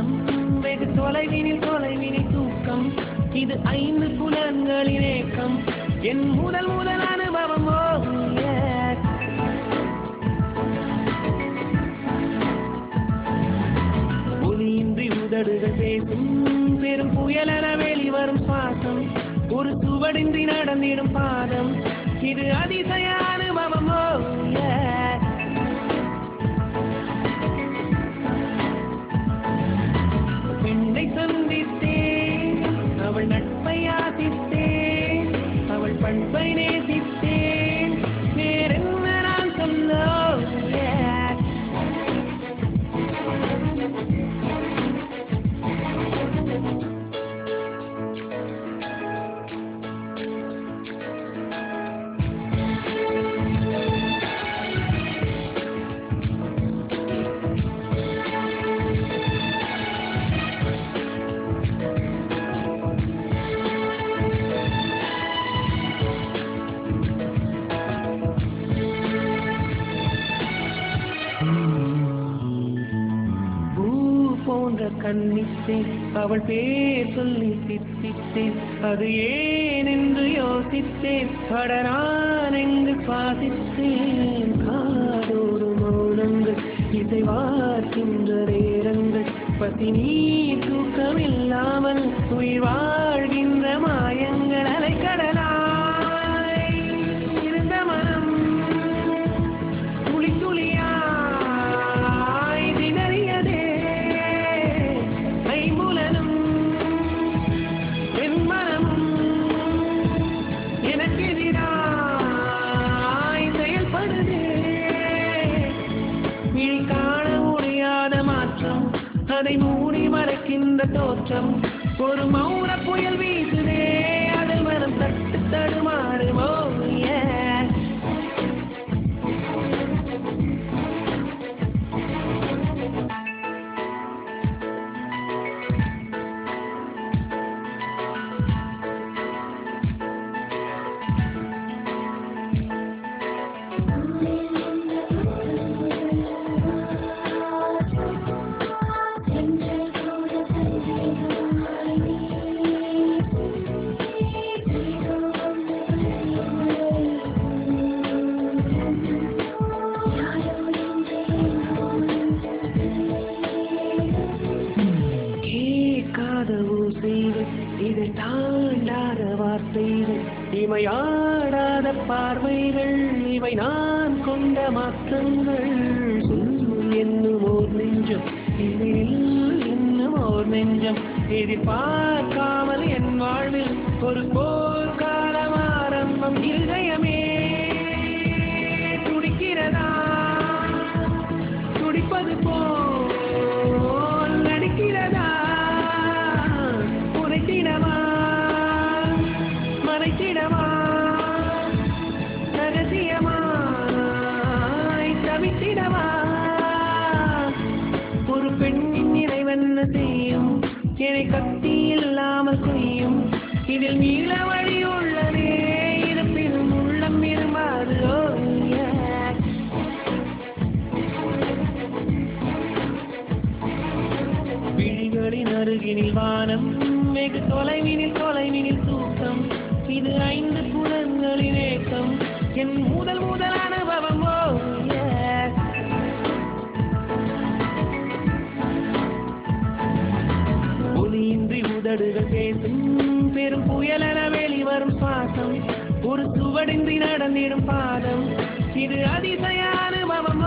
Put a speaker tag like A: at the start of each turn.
A: வானம் வெகு தொலைவினில் தூக்கம் இது 5 புலன்களின் ஏக்கம் என் முதல் அனுபவம் ஒலியின்றி உதடுகள் பேசும் பெரும் புயலென வெளிவரும் சுவாசம் ஒரு சுவடின்றி நடந்திடும் பாதம் இது அதிசய அனுபவம் பெண்ணை சந்தித்தேன் அவள் நட்பை ஆசித்தேன் அவள் பண்பை நேசித்தேன் வேறென்ன நான் சொல்ல கண்ணித்தேன் அவள் பேர் சொல்லி சித்தித்தேன் அது ஏன் என்று யோசித்தேன் பட நான் எங்கு சுவாசித்தேன் காதோடு மௌனங்கள் இசை வார்க்கின்ற நேரங்கள் பசினி தூக்கமில்லாமல் உயிர் வாழ்கின்ற மாயங்கள் அலைக்கடலாய் இருந்த மனம் துளி துளியாய் திணறியதே அதை மூடி மறைக்கின்ற தோற்றம் ஒரு மௌன புயல் வீசுதே அதில் மனம் தட்டு தடுமாறுமோ இதை தாண்டாத வார்த்தைகள் இமையாடாத பார்வைகள் இவை நான் கொண்ட மாற்றங்கள் என்னும் ஓர் நெஞ்சம் இதில் இன்னும் ஓர் நெஞ்சம் எதிர்பார்க்காமல் என் வாழ்வில் ஒரு போர்க்காலம் ஆரம்பம் இதயமே துடிக்கிறதா துடிப்பது போல் நடிக்கிறதா மறைத்திடமா ரகசியமாய் தவித்திடமா ஒரு பெண்ணின் நிறைவென்ன செய்யும் என்னை கத்தி இல்லாமல் செய்யும் இதில் நீள வழி உள்ளதே இருப்பினும் உள்ளம் இருமாறு விழிகளின் அருகினில் வானம் வெகு தொலைவினில் தூக்கம் இது 5 புலன்களின் ஏக்கம் என் முதல் அனுபவம் ஒலியின்றி உதடுகள் பேசும் பெரும் புயலென வெளிவரும் சுவாசம் ஒரு சுவடின்றி நடந்திடும் பாதம் இது அதிசய அனுபவம்